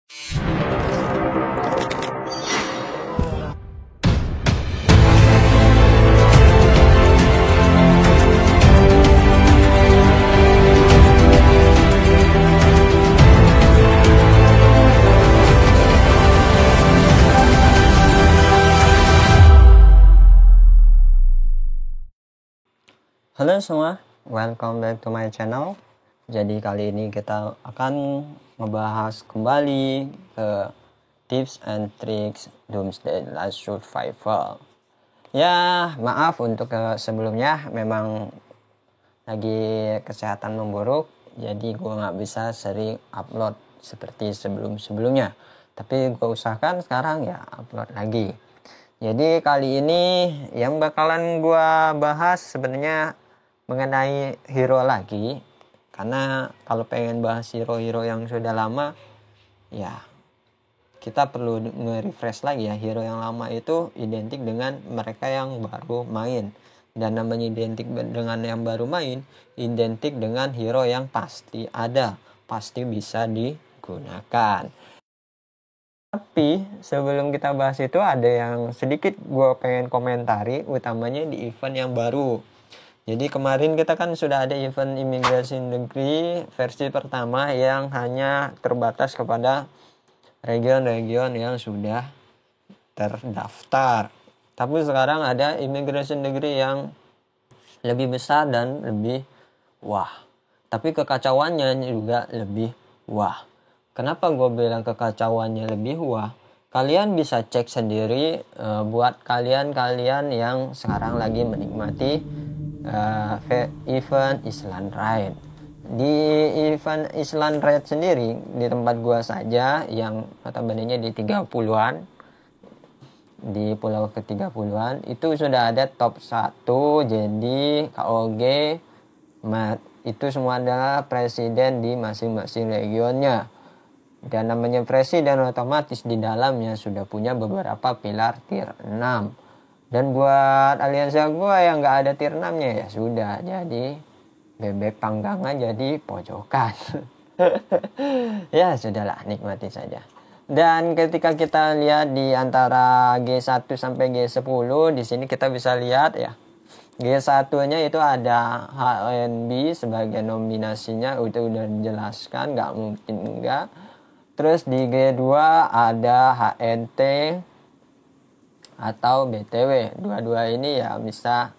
Halo semua, welcome back to my channel. Jadi kali ini kita akan membahas kembali ke tips and tricks Doomsday Last Survival. Ya, maaf untuk sebelumnya, memang lagi kesehatan memburuk, jadi gue nggak bisa sering upload seperti sebelumnya. Tapi gue usahakan sekarang ya upload lagi. Jadi kali ini yang bakalan gue bahas sebenarnya mengenai hero lagi, karena kalau pengen bahas hero-hero yang sudah lama ya kita perlu nge-refresh lagi ya. Hero yang lama itu identik dengan mereka yang baru main, dan namanya identik dengan yang baru main identik dengan hero yang pasti ada, pasti bisa digunakan. Tapi sebelum kita bahas itu, ada yang sedikit gue pengen komentari, utamanya di event yang baru. Jadi kemarin kita kan sudah ada event Immigration Degree versi pertama yang hanya terbatas kepada region-region yang sudah terdaftar. Tapi sekarang ada Immigration Degree yang lebih besar dan lebih wah. Tapi kekacauannya juga lebih wah. Kenapa gue bilang kekacauannya lebih wah? Kalian bisa cek sendiri buat kalian yang sekarang lagi menikmati event Island Ride. Di event Island Ride sendiri, di tempat gua saja yang notabene di 30-an, di pulau ke-30-an itu sudah ada top 1, jadi KOG itu semua adalah presiden di masing-masing regionnya. Dan namanya presiden otomatis di dalamnya sudah punya beberapa pilar tier 6. Dan buat aliansia gue yang nggak ada tier 6-nya ya sudah, jadi bebek panggang aja di pojokan. Ya sudahlah, nikmati saja. Dan ketika kita lihat di antara G1 sampai G10, di sini kita bisa lihat ya, G1-nya itu ada HNB sebagai nominasinya, itu udah dijelaskan, nggak mungkin enggak. Terus di G2 ada HNT atau BTW. Dua-dua ini ya bisa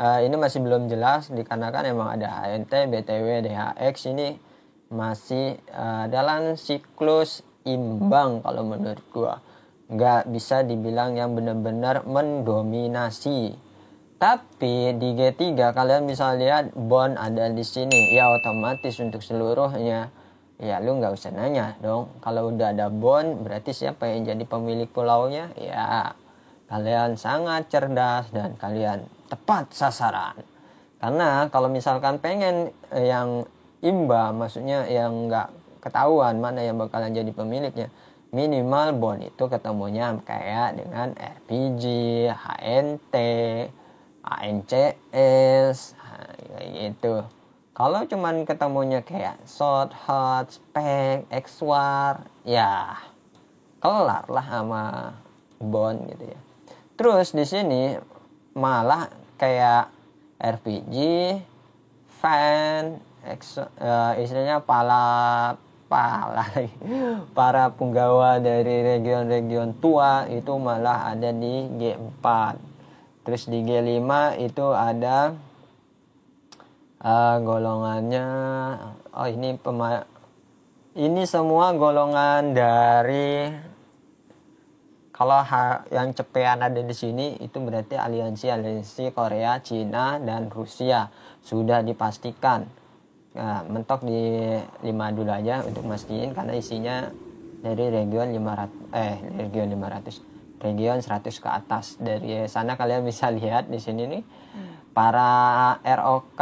ini masih belum jelas, dikarenakan emang ada HNT, BTW, DHX ini masih dalam siklus imbang kalau menurut gua. Nggak bisa dibilang yang benar-benar mendominasi. Tapi di G3 kalian bisa lihat bond ada di sini. Ya otomatis untuk seluruhnya ya lu nggak usah nanya dong. Kalau udah ada bond berarti siapa yang jadi pemilik pulaunya? Ya kalian sangat cerdas dan kalian tepat sasaran. Karena kalau misalkan pengen yang imba, maksudnya yang nggak ketahuan mana yang bakalan jadi pemiliknya, minimal bond itu ketemunya kayak dengan RPG, HNT, ANCS, kayak gitu. Kalau cuman ketemunya kayak short, hot, spec, X-War, ya kelar lah sama bond gitu ya. Terus di sini malah kayak RPG, fan, istilahnya para punggawa dari region-region tua itu malah ada di G4. Terus di G5 itu ada golongannya, ini semua golongan dari, kalau yang cepean ada di sini itu berarti aliansi Korea, Cina, dan Rusia sudah dipastikan. Nah, mentok di 5 dulu aja untuk mastiin, karena isinya dari region 100 ke atas. Dari sana kalian bisa lihat di sini nih, para ROK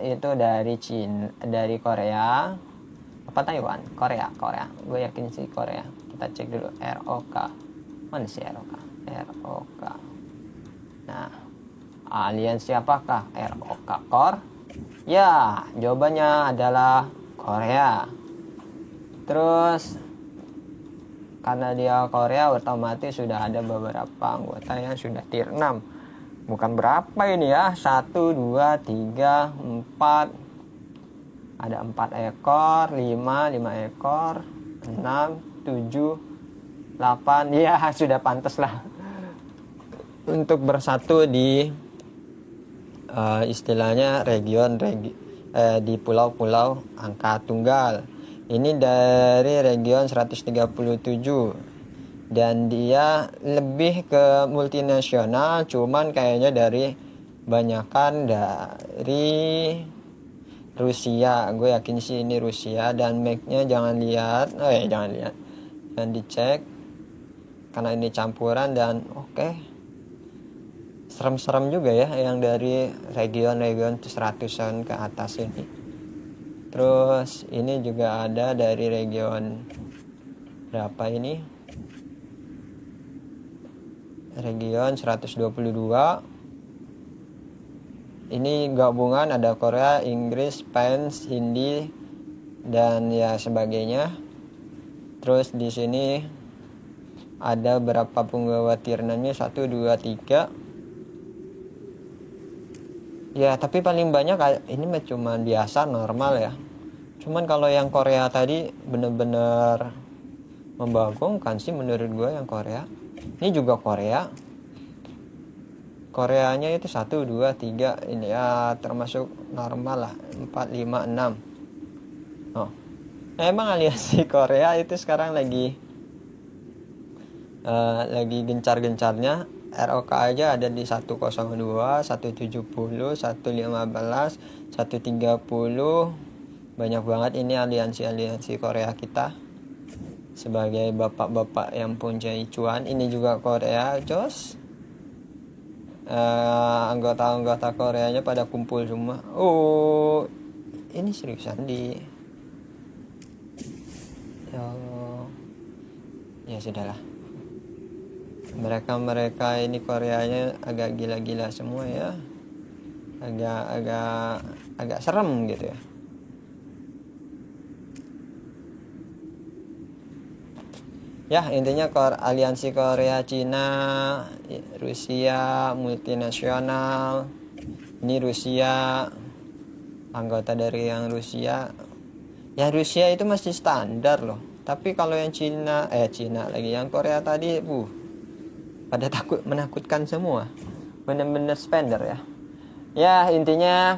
itu dari Cina, dari Korea, apa Taiwan, Korea. Gue yakin sih Korea. Kita cek dulu ROK. Mana sih ROK? Nah, aliansi apakah? ROK Core? Ya, jawabannya adalah Korea. Terus karena dia Korea otomatis sudah ada beberapa anggota yang sudah tier 6. Bukan berapa ini ya, 1, 2, 3, 4, ada 4 ekor, 5 ekor, 6, 7, 8, ya sudah pantas lah untuk bersatu di istilahnya di pulau-pulau angka tunggal. Ini dari region 137 dan dia lebih ke multinasional, cuman kayaknya dari banyakan dari Rusia. Gue yakin sih ini Rusia, dan make-nya jangan dicek karena ini campuran. Dan oke, serem-serem juga ya yang dari region 100-an ke atas ini. Terus ini juga ada dari region berapa ini? Region 122. Ini gabungan ada Korea, Inggris, Spanish, Hindi dan ya sebagainya. Terus di sini ada berapa penggawa tiernannya? 1, 2, 3. Ya, tapi paling banyak ini mah cuman biasa normal ya. Cuman kalau yang Korea tadi bener-bener membagongkan sih menurut gue yang Korea. Ini juga Korea. Koreanya itu 1, 2, 3 ini ya termasuk normal lah. 4, 5, 6. Oh. Nah, emang aliansi Korea itu sekarang lagi gencar-gencarnya. ROK aja ada di 102, 170, 115, 130. Banyak banget ini aliansi Korea kita. Sebagai bapak-bapak yang punya cuan, ini juga Korea, jos. Anggota-anggota Koreanya pada kumpul semua. Oh, ini seriusan di ya sudahlah. Mereka ini Koreanya agak gila-gila semua ya. Agak serem gitu ya. Ya, intinya aliansi Korea, Cina, Rusia, multinasional. Ini Rusia, anggota dari yang Rusia. Ya Rusia itu masih standar loh. Tapi kalau yang Cina lagi, yang Korea tadi, pada menakutkan semua. Bener-bener spender ya. Ya intinya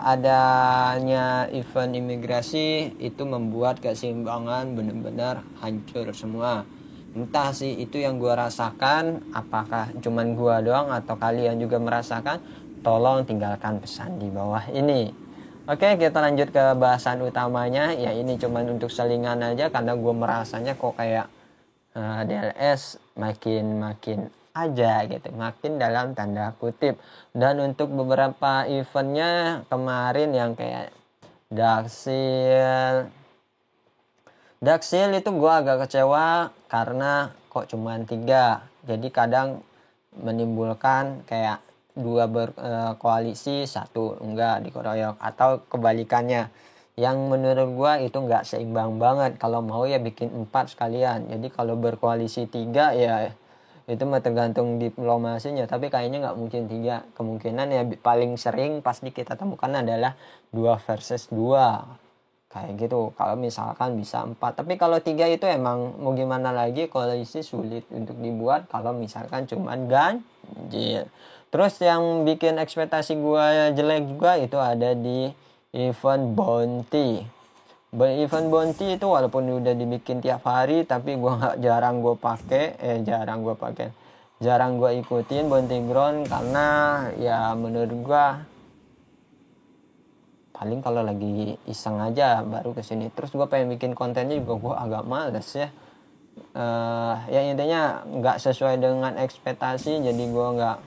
adanya event imigrasi itu membuat keseimbangan benar-benar hancur semua. Entah sih itu yang gue rasakan, apakah cuman gue doang atau kalian juga merasakan. Tolong tinggalkan pesan di bawah ini. Oke, kita lanjut ke bahasan utamanya. Ya ini cuman untuk selingan aja karena gue merasanya kok kayak DLS makin aja gitu, makin dalam tanda kutip. Dan untuk beberapa eventnya kemarin yang kayak Daxil itu gue agak kecewa karena kok cuma 3. Jadi kadang menimbulkan kayak 2 berkoalisi, 1 enggak dikeroyok, atau kebalikannya. Yang menurut gua itu nggak seimbang banget. Kalau mau ya bikin 4 sekalian. Jadi kalau berkoalisi 3 ya itu mah tergantung diplomasinya. Tapi kayaknya nggak mungkin 3. Kemungkinan ya paling sering pasti kita temukan adalah 2 versus 2. Kayak gitu. Kalau misalkan bisa 4. Tapi kalau 3 itu emang mau gimana lagi, koalisi sulit untuk dibuat kalau misalkan cuman ganjil. Terus yang bikin ekspektasi gua jelek juga itu ada di event bounty. Event bounty itu walaupun udah dibikin tiap hari, tapi jarang gue ikutin bounty ground karena ya menurut gue paling kalau lagi iseng aja baru kesini. Terus gue pengen bikin kontennya juga gue agak males ya. Ya intinya nggak sesuai dengan ekspektasi, jadi gue nggak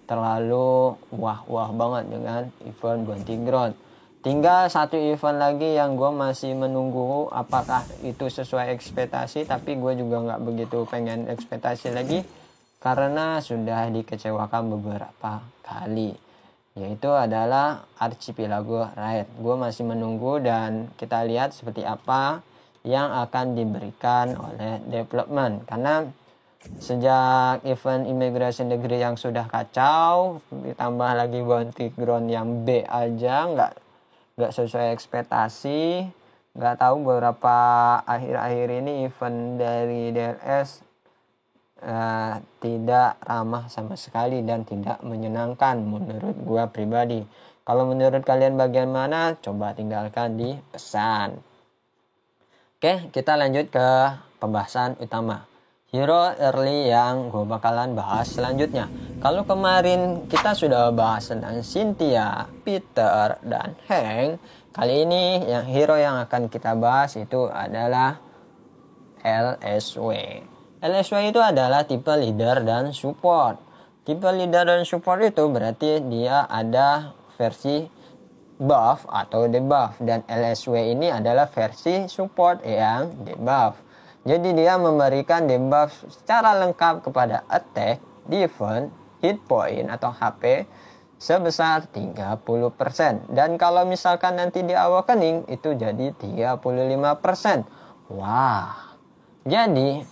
terlalu wah banget dengan event bounty ground. Tinggal 1 event lagi yang gue masih menunggu apakah itu sesuai ekspektasi, tapi gue juga nggak begitu pengen ekspektasi lagi karena sudah dikecewakan beberapa kali, yaitu adalah Archipelago Raid. Gue masih menunggu dan kita lihat seperti apa yang akan diberikan oleh development. Karena sejak event Immigration Degree yang sudah kacau, ditambah lagi bounty ground yang B aja, nggak sesuai ekspektasi. Nggak tahu beberapa akhir-akhir ini event dari DLS tidak ramah sama sekali dan tidak menyenangkan menurut gua pribadi. Kalau menurut kalian bagaimana? Coba tinggalkan di pesan. Oke, kita lanjut ke pembahasan utama. Hero early yang gue bakalan bahas selanjutnya. Kalau kemarin kita sudah bahas tentang Cynthia, Peter, dan Hank, kali ini yang hero yang akan kita bahas itu adalah LSW. LSW itu adalah tipe leader dan support. Tipe leader dan support itu berarti dia ada versi buff atau debuff, dan LSW ini adalah versi support yang debuff. Jadi dia memberikan debuff secara lengkap kepada attack, defense, hit point atau HP sebesar 30%. Dan kalau misalkan nanti di awakening itu jadi 35%. Wah. Jadi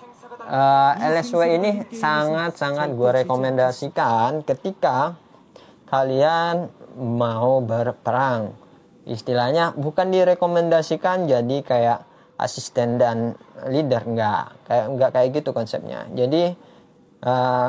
LSW ini sangat-sangat gue rekomendasikan ketika kalian mau berperang. Istilahnya bukan direkomendasikan jadi kayak asisten dan leader, nggak kayak gitu konsepnya. Jadi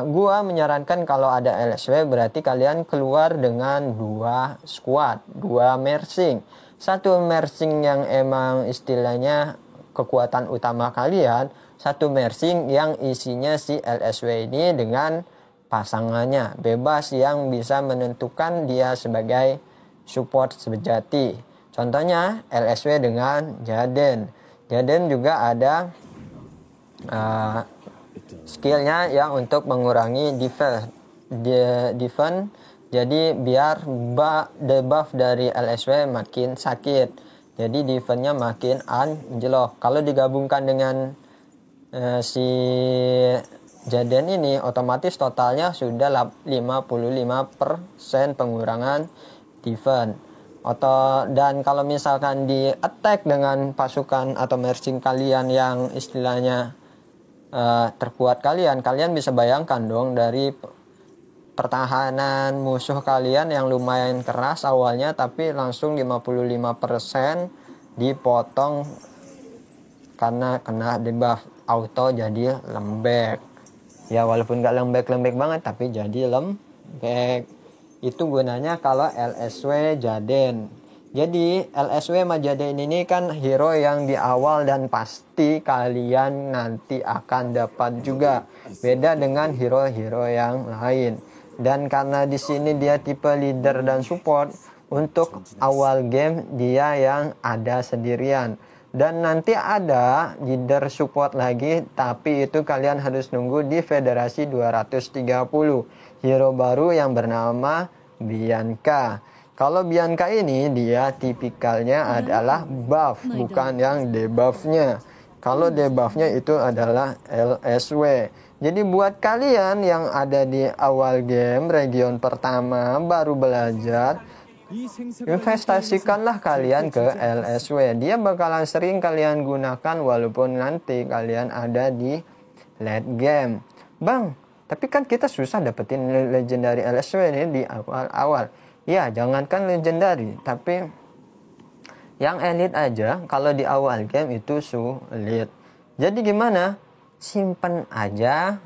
gua menyarankan kalau ada LSW berarti kalian keluar dengan 2 squad, 2 mersing. Satu mersing yang emang istilahnya kekuatan utama kalian, satu mersing yang isinya si LSW ini dengan pasangannya, bebas yang bisa menentukan dia sebagai support sejati. Contohnya LSW dengan Jaden. Jaden juga ada skillnya yang untuk mengurangi defense. Jadi biar debuff dari LSW makin sakit. Jadi defense-nya makin anjlok. Kalau digabungkan dengan si Jaden ini, otomatis totalnya sudah 55% pengurangan defense. Dan kalau misalkan di attack dengan pasukan atau mersing kalian yang istilahnya terkuat kalian bisa bayangkan dong dari pertahanan musuh kalian yang lumayan keras awalnya, tapi langsung 55% dipotong karena kena debuff auto jadi lembek. Ya walaupun gak lembek-lembek banget tapi jadi lembek. Itu gunanya kalau LSW Jaden. Jadi LSW sama Jaden ini kan hero yang di awal dan pasti kalian nanti akan dapat juga. Beda dengan hero-hero yang lain. Dan karena di sini dia tipe leader dan support, untuk awal game dia yang ada sendirian. Dan nanti ada leader support lagi, tapi itu kalian harus nunggu di Federasi 230. Hero baru yang bernama Bianca. Kalau Bianca ini dia tipikalnya adalah buff, bukan yang debuffnya. Kalau debuffnya itu adalah LSW. Jadi buat kalian yang ada di awal game, region pertama, baru belajar, investasikanlah kalian ke LSW. Dia bakalan sering kalian gunakan walaupun nanti kalian ada di late game. Bang, tapi kan kita susah dapetin legendary LSW ini di awal-awal. Ya, jangankan legendary, tapi yang elite aja kalau di awal game itu sulit. Jadi gimana? Simpen aja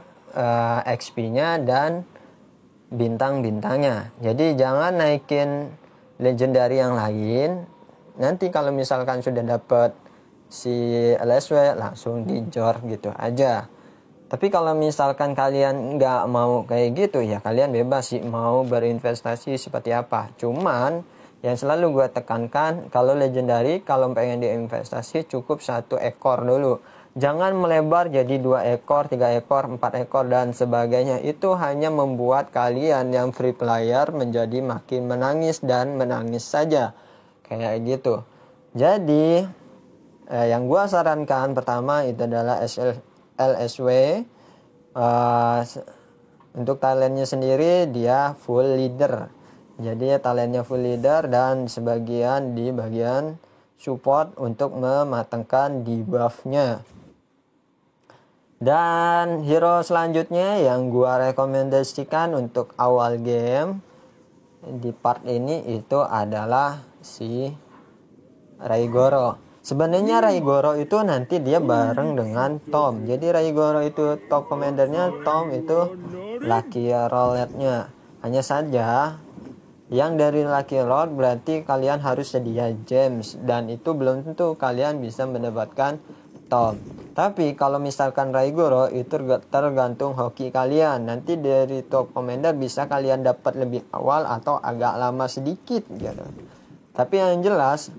XP-nya dan bintang-bintangnya. Jadi jangan naikin legendary yang lain. Nanti kalau misalkan sudah dapet si LSW langsung dijor gitu aja. Tapi kalau misalkan kalian nggak mau kayak gitu, ya kalian bebas sih mau berinvestasi seperti apa. Cuman yang selalu gue tekankan, kalau legendary, kalau pengen diinvestasi cukup 1 ekor dulu. Jangan melebar jadi 2 ekor, 3 ekor, 4 ekor dan sebagainya. Itu hanya membuat kalian yang free player menjadi makin menangis dan menangis saja. Kayak gitu. Jadi yang gue sarankan pertama itu adalah LSW. Untuk talentnya sendiri dia full leader. Jadi talentnya full leader dan sebagian di bagian support untuk mematangkan debuff-nya. Dan hero selanjutnya yang gua rekomendasikan untuk awal game di part ini itu adalah si Raigoro. Sebenarnya Raigoro itu nanti dia bareng dengan Tom. Jadi Raigoro itu top commandernya, Tom itu lucky roulette-nya. Hanya saja yang dari lucky roulette berarti kalian harus sedia gems, dan itu belum tentu kalian bisa mendapatkan Tom. Tapi kalau misalkan Raigoro itu tergantung hoki kalian. Nanti dari top commander bisa kalian dapat lebih awal atau agak lama sedikit gitu. Tapi yang jelas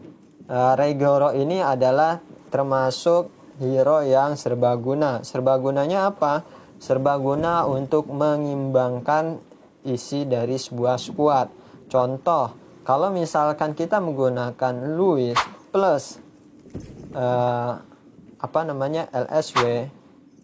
Raigoro ini adalah termasuk hero yang serbaguna. Serbagunanya apa? Serbaguna untuk mengimbangkan isi dari sebuah squad. Contoh, kalau misalkan kita menggunakan Louis plus LSW,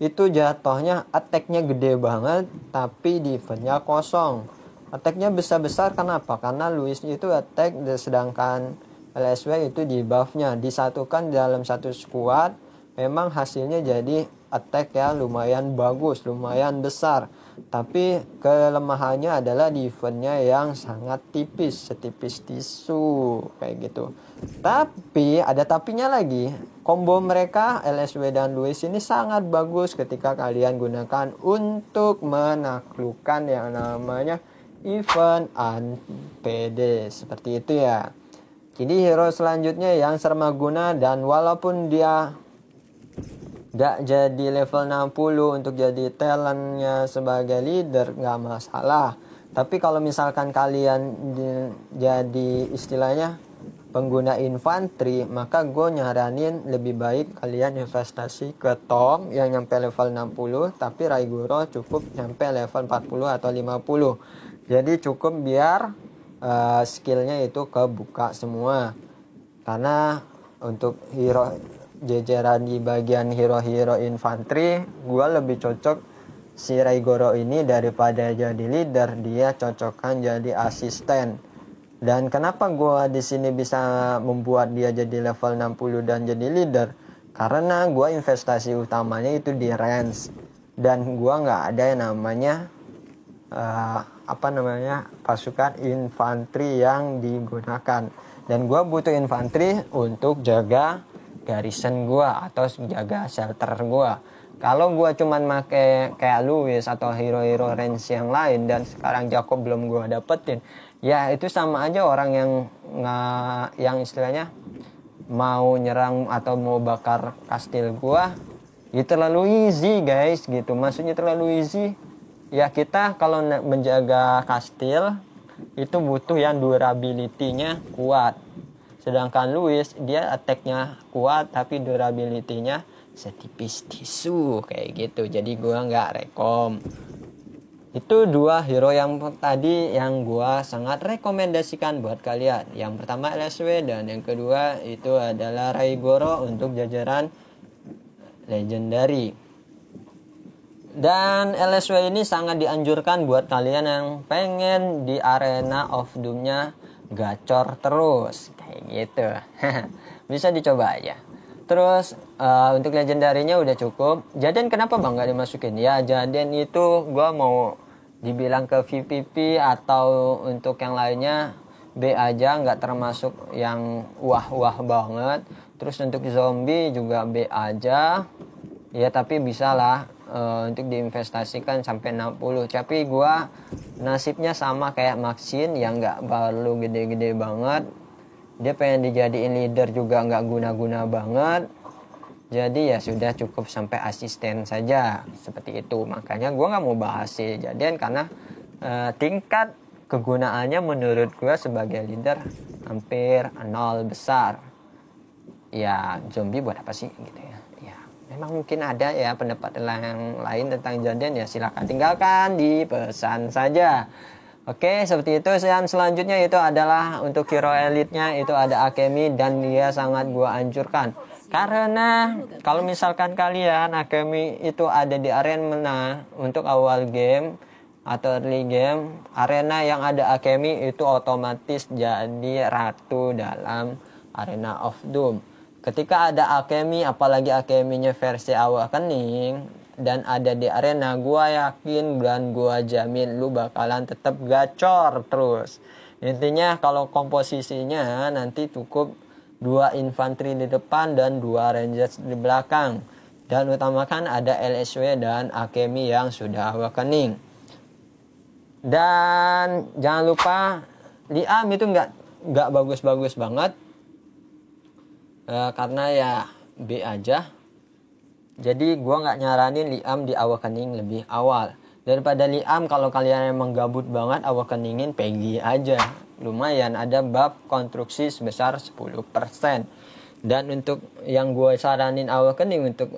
itu jatuhnya attack-nya gede banget tapi defense-nya kosong. Attack-nya besar-besar kenapa? Karena Louis itu attack, sedangkan LSW itu di buff-nya. Disatukan dalam satu squad, memang hasilnya jadi attack yang lumayan bagus, lumayan besar. Tapi kelemahannya adalah defense-nya yang sangat tipis, setipis tisu kayak gitu. Tapi ada tapinya lagi. Combo mereka LSW dan Louis ini sangat bagus ketika kalian gunakan untuk menaklukkan yang namanya event PD. Seperti itu ya. Jadi hero selanjutnya yang serbaguna, dan walaupun dia gak jadi level 60 untuk jadi talentnya sebagai leader gak masalah. Tapi kalau misalkan kalian jadi istilahnya pengguna infanteri, maka gue nyaranin lebih baik kalian investasi ke Tom yang nyampe level 60, tapi Raigoro cukup nyampe level 40 atau 50. Jadi cukup biar skillnya itu kebuka semua. Karena untuk hero jajaran di bagian hero-hero infanteri, gue lebih cocok si Raigoro ini daripada jadi leader. Dia cocokkan jadi asisten. Dan kenapa gue di sini bisa membuat dia jadi level 60 dan jadi leader? Karena gue investasi utamanya itu di range, dan gue nggak ada yang namanya pasukan infanteri yang digunakan, dan gue butuh infanteri untuk jaga garrison gue atau jaga shelter gue. Kalau gue cuman make kayak Louis atau hero-hero range yang lain, dan sekarang Jacob belum gue dapetin, ya itu sama aja orang yang istilahnya mau nyerang atau mau bakar kastil gue. Itu terlalu easy guys gitu, maksudnya terlalu easy. Ya kita kalau menjaga kastil itu butuh yang durability-nya kuat. Sedangkan Louis dia attack-nya kuat tapi durability-nya setipis tisu kayak gitu. Jadi gua nggak rekom. Itu dua hero yang tadi yang gua sangat rekomendasikan buat kalian. Yang pertama LSW, dan yang kedua itu adalah Raigoro untuk jajaran legendary. Dan LSW ini sangat dianjurkan buat kalian yang pengen di Arena of Doom-nya gacor terus kayak gitu. Bisa dicoba aja. Terus untuk legendarinya udah cukup. Jaden kenapa bang gak dimasukin? Ya Jaden itu gue mau dibilang ke VPP atau untuk yang lainnya B aja, nggak termasuk yang wah banget. Terus untuk zombie juga B aja. Ya tapi bisa lah untuk diinvestasikan sampai 60. Tapi gua nasibnya sama kayak Maxine yang nggak perlu gede-gede banget. Dia pengen dijadiin leader juga nggak guna-guna banget. Jadi ya sudah cukup sampai asisten saja seperti itu. Makanya gua nggak mau bahas si Jaden karena tingkat kegunaannya menurut gua sebagai leader hampir nol besar. Ya zombie buat apa sih gitu ya. Memang mungkin ada ya pendapat yang lain tentang Jaden, ya silahkan tinggalkan di pesan saja. Oke, seperti itu. Dan selanjutnya itu adalah untuk hero elite-nya itu ada Akemi, dan dia sangat gua anjurkan. Karena kalau misalkan kalian Akemi itu ada di arena untuk awal game atau early game, arena yang ada Akemi itu otomatis jadi ratu dalam Arena of Doom. Ketika ada alchemy, apalagi alchemy-nya versi awakening dan ada di arena, gua yakin dan gua jamin lu bakalan tetap gacor terus. Intinya kalau komposisinya nanti cukup 2 infanteri di depan dan 2 rangers di belakang. Dan utamakan ada LSW dan alchemy yang sudah awakening. Dan jangan lupa Liam itu nggak bagus-bagus banget. Karena ya B aja. Jadi gue nggak nyaranin Liam di awakening lebih awal. Daripada Liam, kalau kalian emang gabut banget awakeningin Peggy aja. Lumayan ada buff konstruksi sebesar 10%. Dan untuk yang gue saranin awakening untuk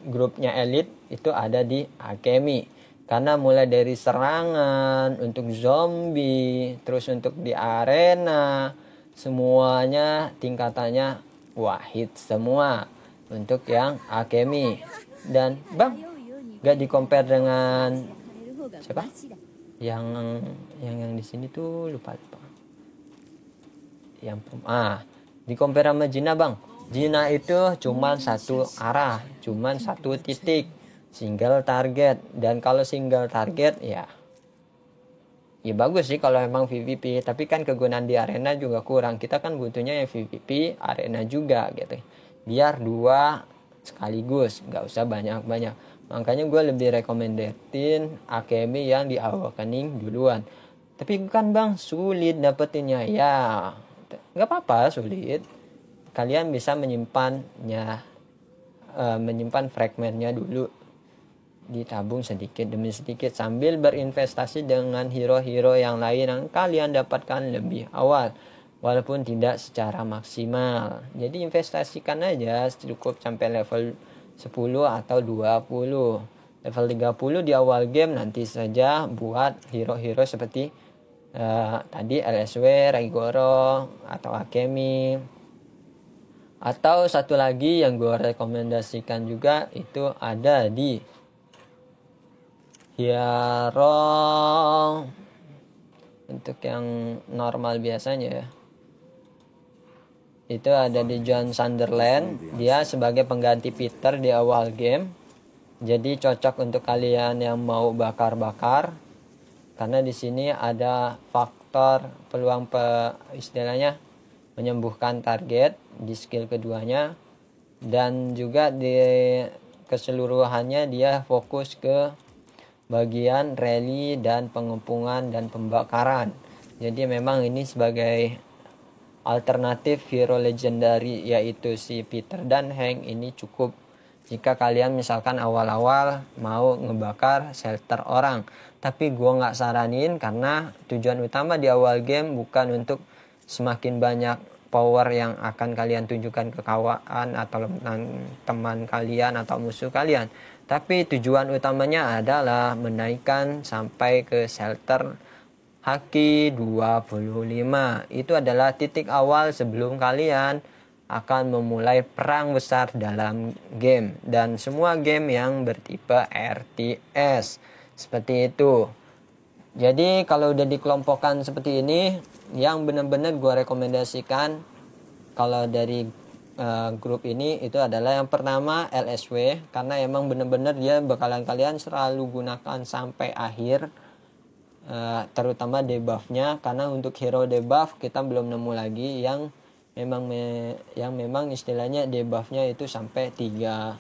grupnya elite itu ada di alchemy. Karena mulai dari serangan, untuk zombie, terus untuk di arena, semuanya tingkatannya wahid semua untuk yang alchemy. Dan bang, gak di compare dengan siapa? Yang di sini tuh lupa. Di compare sama Jina bang. Jina itu cuman satu arah, cuman satu titik, single target. Dan kalau single target ya bagus sih kalau emang PvP, tapi kan kegunaan di arena juga kurang. Kita kan butuhnya yang PvP arena juga gitu, biar 2 sekaligus, nggak usah banyak-banyak. Makanya gue lebih rekomendatin alchemy yang di awakening duluan. Tapi kan bang sulit dapetinnya, ya nggak apa-apa sulit, kalian bisa menyimpannya, menyimpan fragmennya dulu, ditabung sedikit demi sedikit sambil berinvestasi dengan hero-hero yang lain yang kalian dapatkan lebih awal, walaupun tidak secara maksimal. Jadi investasikan aja cukup sampai level 10 atau 20. Level 30 di awal game nanti saja buat hero-hero seperti tadi LSW, Raigoro atau Akemi. Atau satu lagi yang gue rekomendasikan juga itu ada di hero untuk yang normal biasanya ya. Itu ada di John Sunderland. Dia sebagai pengganti Peter di awal game. Jadi cocok untuk kalian yang mau bakar-bakar. Karena di sini ada faktor peluang istilahnya menyembuhkan target di skill keduanya. Dan juga di keseluruhannya dia fokus ke bagian rally dan pengepungan dan pembakaran. Jadi memang ini sebagai alternatif hero legendary yaitu si Peter dan Hank ini cukup jika kalian misalkan awal-awal mau ngebakar shelter orang. Tapi gue gak saranin karena tujuan utama di awal game bukan untuk semakin banyak power yang akan kalian tunjukkan ke kawan atau teman kalian atau musuh kalian. Tapi tujuan utamanya adalah menaikkan sampai ke shelter Haki 25. Itu adalah titik awal sebelum kalian akan memulai perang besar dalam game. Dan semua game yang bertipe RTS. Seperti itu. Jadi kalau udah dikelompokkan seperti ini, yang benar-benar gue rekomendasikan kalau dari grup ini itu adalah yang pertama LSW. Karena emang benar-benar dia bakalan kalian selalu gunakan sampai akhir. Terutama debuffnya, karena untuk hero debuff kita belum nemu lagi yang memang istilahnya debuffnya itu sampai 3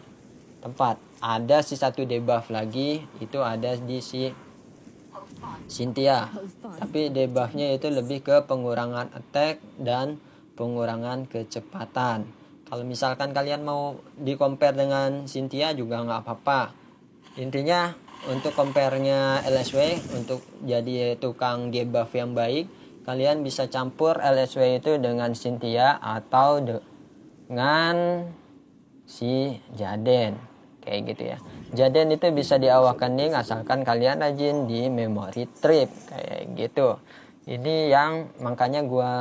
tempat. Ada si satu debuff lagi itu ada di si Cynthia, tapi debuffnya itu lebih ke pengurangan attack dan pengurangan kecepatan. Kalau misalkan kalian mau di compare dengan Cynthia juga nggak apa-apa. Intinya untuk compare-nya LSW, untuk jadi tukang debuff yang baik, kalian bisa campur LSW itu dengan Cynthia atau dengan si Jaden. Kayak gitu ya. Jaden itu bisa di awakening asalkan kalian rajin di memory trip. Kayak gitu. Ini yang makanya gue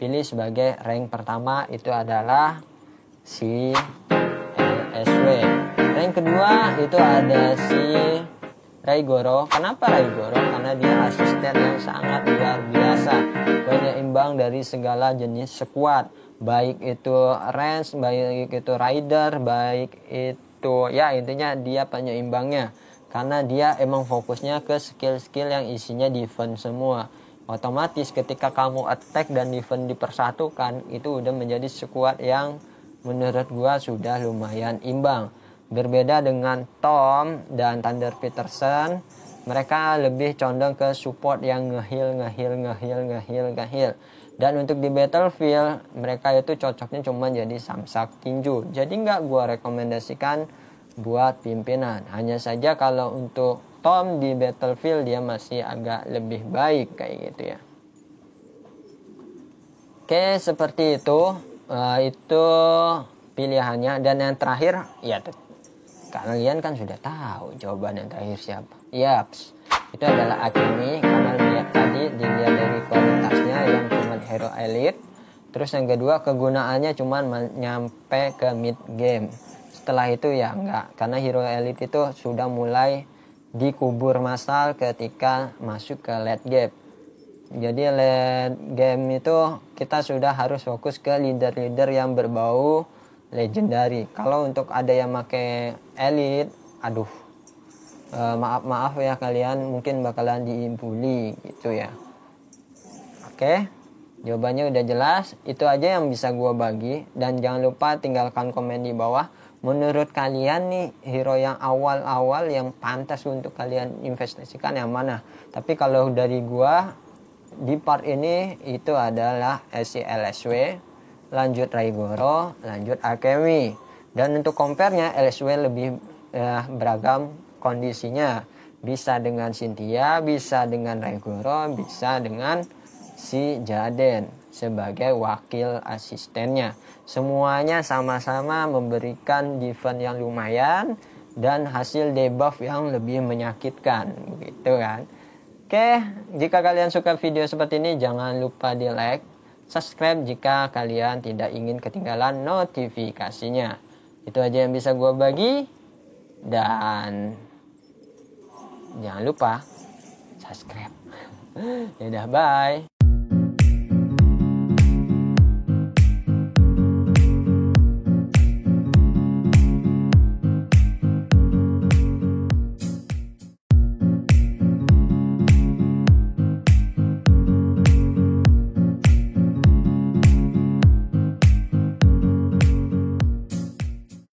pilih sebagai rank pertama itu adalah si LSW. Rank kedua itu ada si Raigoro. Kenapa Raigoro? Karena dia asisten yang sangat luar biasa, penyeimbang dari segala jenis squad, baik itu range, baik itu rider, baik itu ya intinya dia penyeimbangnya. Karena dia emang fokusnya ke skill-skill yang isinya defense semua. Otomatis ketika kamu attack dan defense dipersatukan, itu udah menjadi squad yang menurut gua sudah lumayan imbang. Berbeda dengan Tom dan Thunder Peterson, mereka lebih condong ke support yang ngeheal. Dan untuk di Battlefield, mereka itu cocoknya cuma jadi samsak tinju. Jadi nggak gua rekomendasikan buat pimpinan. Hanya saja kalau untuk Tom di Battlefield dia masih agak lebih baik kayak gitu ya. Oke, seperti itu. Itu pilihannya. Dan yang terakhir, ya kalian kan sudah tahu jawaban yang terakhir siapa. Yaps, itu adalah Akemi. Karena lihat tadi dilihat dari kualitasnya yang cuma hero elite. Terus yang kedua kegunaannya cuma nyampe ke mid game. Setelah itu ya enggak, karena hero elite itu sudah mulai dikubur massal ketika masuk ke late game. Jadi late game itu kita sudah harus fokus ke leader-leader yang berbau legendary. Kalau untuk ada yang pakai elite, aduh, maaf ya kalian mungkin bakalan dibully gitu ya. Oke, jawabannya udah jelas. Itu aja yang bisa gua bagi. Dan jangan lupa tinggalkan komen di bawah. Menurut kalian nih hero yang awal-awal yang pantas untuk kalian investasikan yang mana? Tapi kalau dari gua di part ini itu adalah LSW, lanjut Raigoro, lanjut Akemi. Dan untuk compare-nya LSW lebih beragam kondisinya. Bisa dengan Cynthia, bisa dengan Raigoro, bisa dengan si Jaden sebagai wakil asistennya. Semuanya sama-sama memberikan defense yang lumayan dan hasil debuff yang lebih menyakitkan, begitu kan. Oke, jika kalian suka video seperti ini jangan lupa di like, subscribe jika kalian tidak ingin ketinggalan notifikasinya. Itu aja yang bisa gue bagi. Dan jangan lupa subscribe. Yaudah, bye.